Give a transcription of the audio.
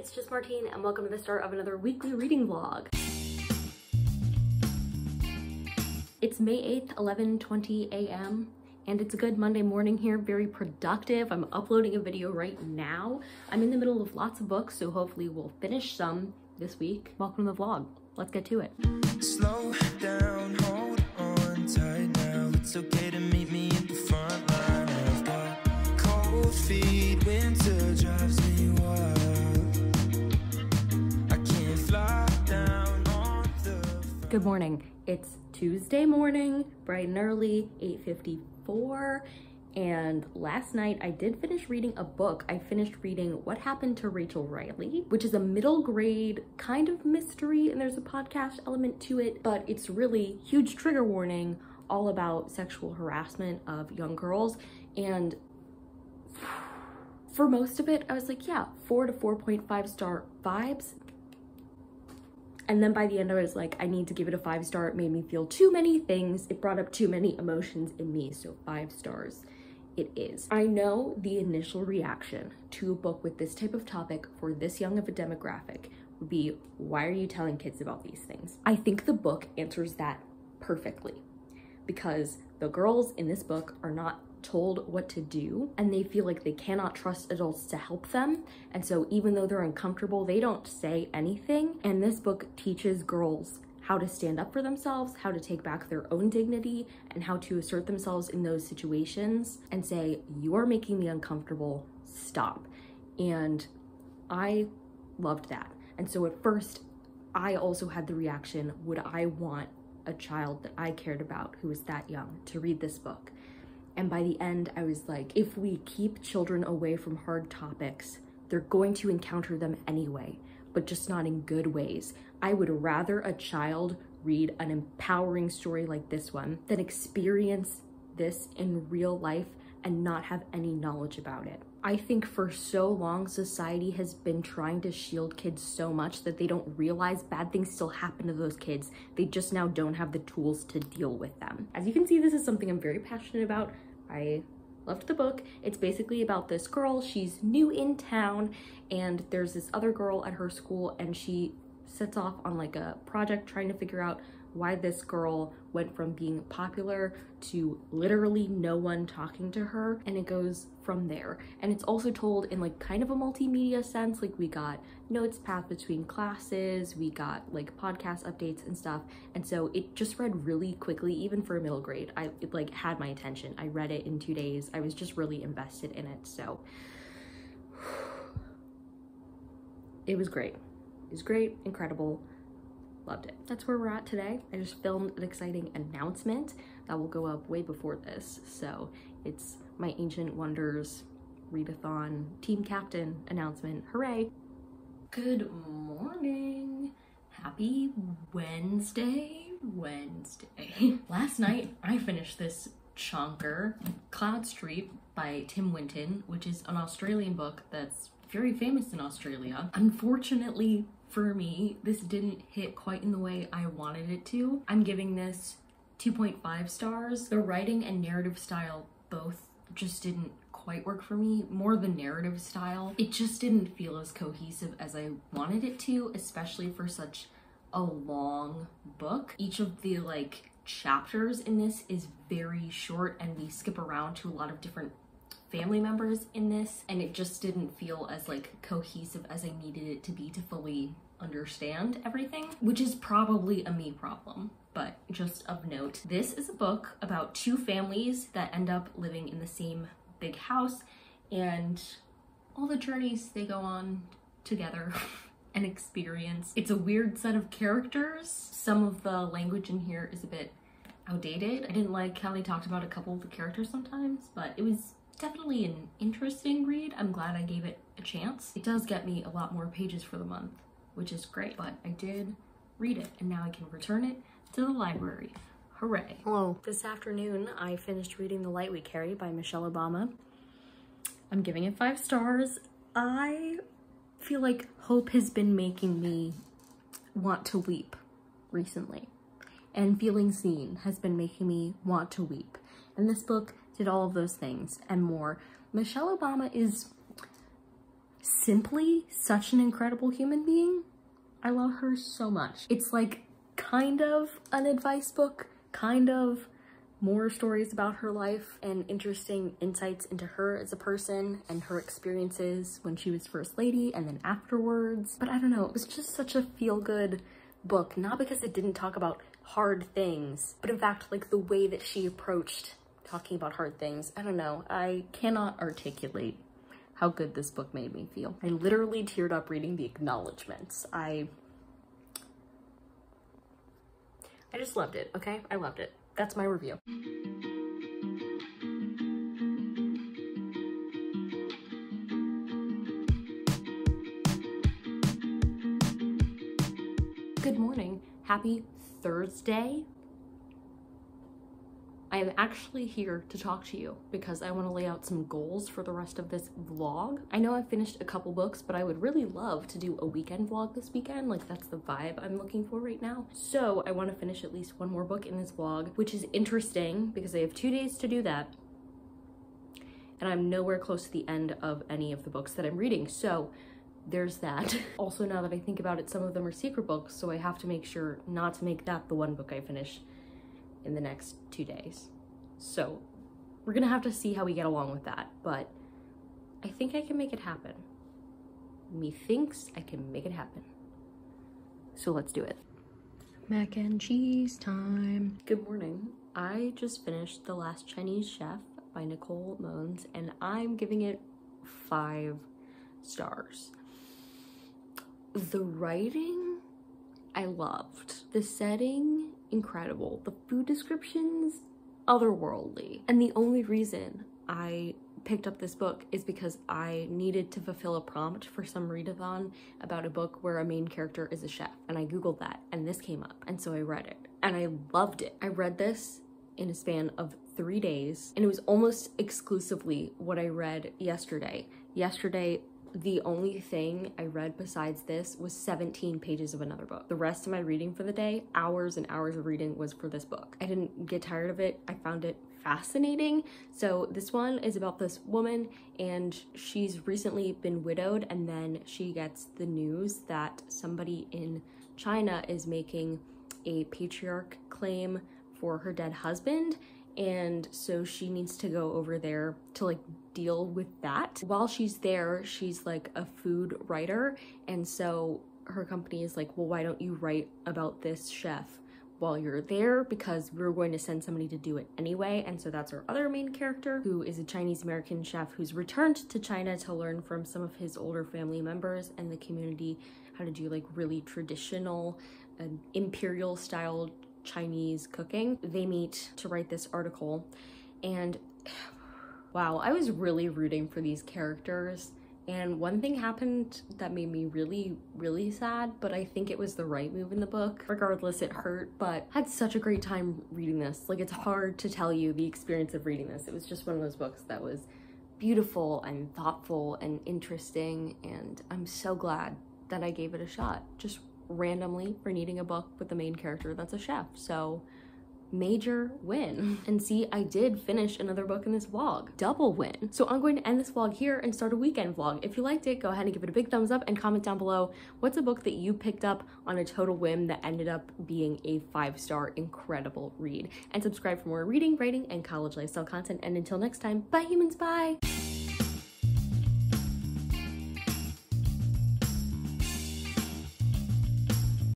it's just Martine and welcome to the start of another weekly reading vlog. It's May 8th, 11:20 a.m. and it's a good Monday morning here, very productive. I'm uploading a video right now. I'm in the middle of lots of books, so hopefully we'll finish some this week. Welcome to the vlog. Let's get to it. Slow down, hold on tight now. It's okay to meet me at the front line. I've got cold feet, winter drives me wild. I can't fly down on the... Good morning. It's Tuesday morning, bright and early, 8:54. And last night I did finish reading a book. I finished reading What Happened to Rachel Riley, which is a middle grade kind of mystery, and there's a podcast element to it, but it's really huge trigger warning, all about sexual harassment of young girls. And for most of it, I was like, yeah, 4 to 4.5 star vibes. And then by the end, I was like, I need to give it a 5 star. It made me feel too many things. It brought up too many emotions in me, so 5 stars. It is. I know the initial reaction to a book with this type of topic for this young of a demographic would be, why are you telling kids about these things? I think the book answers that perfectly, because the girls in this book are not told what to do and they feel like they cannot trust adults to help them. And so even though they're uncomfortable, they don't say anything. And this book teaches girls how to stand up for themselves, how to take back their own dignity, and how to assert themselves in those situations and say, you're making me uncomfortable, stop. And I loved that. And so at first, I also had the reaction, would I want a child that I cared about who was that young to read this book? And by the end, I was like, if we keep children away from hard topics, they're going to encounter them anyway, but just not in good ways. I would rather a child read an empowering story like this one than experience this in real life and not have any knowledge about it. I think for so long, society has been trying to shield kids so much that they don't realize bad things still happen to those kids. They just now don't have the tools to deal with them. As you can see, this is something I'm very passionate about. I loved the book. It's basically about this girl. She's new in town and there's this other girl at her school and she sets off on like a project trying to figure out why this girl went from being popular to literally no one talking to her, and it goes from there. And it's also told in like kind of a multimedia sense. Like we got notes passed between classes, we got like podcast updates and stuff, and so it just read really quickly. Even for a middle grade, it like had my attention. I read it in 2 days. I was just really invested in it, so it was great. It was great, incredible, loved it. That's where we're at today. I just filmed an exciting announcement that will go up way before this. So it's my Ancient Wonders readathon team captain announcement. Hooray. Good morning. Happy Wednesday. Last night I finished this chonker, Cloud Street by Tim Winton, which is an Australian book that's very famous in Australia. Unfortunately for me, this didn't hit quite in the way I wanted it to. I'm giving this 2.5 stars. The writing and narrative style both just didn't quite work for me. More the narrative style. It just didn't feel as cohesive as I wanted it to, especially for such a long book. Each of the like chapters in this is very short and we skip around to a lot of different family members in this, and it just didn't feel as like cohesive as I needed it to be to fully understand everything, which is probably a me problem. But just of note, this is a book about 2 families that end up living in the same big house and all the journeys they go on together and experience. It's a weird set of characters. Some of the language in here is a bit outdated. I didn't like how they talked about a couple of the characters sometimes, but it was definitely an interesting read. I'm glad I gave it a chance. It does get me a lot more pages for the month, which is great, but I did read it and now I can return it to the library. Hooray. Hello. This afternoon, I finished reading The Light We Carry by Michelle Obama. I'm giving it 5 stars. I feel like hope has been making me want to weep recently, and feeling seen has been making me want to weep. And this book did all of those things and more. Michelle Obama is simply such an incredible human being. I love her so much. It's like kind of an advice book, kind of more stories about her life and interesting insights into her as a person and her experiences when she was first lady and then afterwards. But I don't know, it was just such a feel-good book, not because it didn't talk about hard things, but in fact, like the way that she approached talking about hard things. I don't know, I cannot articulate how good this book made me feel. I literally teared up reading the acknowledgements. I just loved it, okay? I loved it. That's my review. Good morning. Happy Thursday. I am actually here to talk to you because I want to lay out some goals for the rest of this vlog. I know I've finished a couple books, but I would really love to do a weekend vlog this weekend. Like, that's the vibe I'm looking for right now. So I want to finish at least one more book in this vlog, which is interesting because I have 2 days to do that. And I'm nowhere close to the end of any of the books that I'm reading. So there's that. Also, now that I think about it, some of them are secret books, so I have to make sure not to make that the one book I finish in the next 2 days. So we're gonna have to see how we get along with that, but I think I can make it happen. Methinks I can make it happen. So let's do it. Mac and cheese time. Good morning. I just finished The Last Chinese Chef by Nicole Moens, and I'm giving it 5 stars. The writing, I loved. The setting, incredible. The food descriptions, otherworldly. And the only reason I picked up this book is because I needed to fulfill a prompt for some readathon about a book where a main character is a chef. And I Googled that and this came up. And so I read it and I loved it. I read this in a span of 3 days and it was almost exclusively what I read yesterday. Yesterday, the only thing I read besides this was 17 pages of another book. The rest of my reading for the day, hours and hours of reading, was for this book. I didn't get tired of it. I found it fascinating. So this one is about this woman and she's recently been widowed and then she gets the news that somebody in China is making a patriarch claim for her dead husband. And so she needs to go over there to like deal with that. While she's there, she's like a food writer. And so her company is like, well, why don't you write about this chef while you're there? Because we're going to send somebody to do it anyway. And so that's our other main character, who is a Chinese American chef who's returned to China to learn from some of his older family members and the community how to do like really traditional imperial style Chinese cooking. They meet to write this article and wow, I was really rooting for these characters. And one thing happened that made me really, really sad, but I think it was the right move in the book. Regardless, it hurt, but I had such a great time reading this. Like, it's hard to tell you the experience of reading this. It was just one of those books that was beautiful and thoughtful and interesting. And I'm so glad that I gave it a shot. Just randomly for needing a book with the main character that's a chef. So major win. And see, I did finish another book in this vlog. Double win. So I'm going to end this vlog here and start a weekend vlog. If you liked it, go ahead and give it a big thumbs up and comment down below what's a book that you picked up on a total whim that ended up being a 5-star incredible read. And subscribe for more reading, writing, and college lifestyle content. And until next time, bye humans, bye!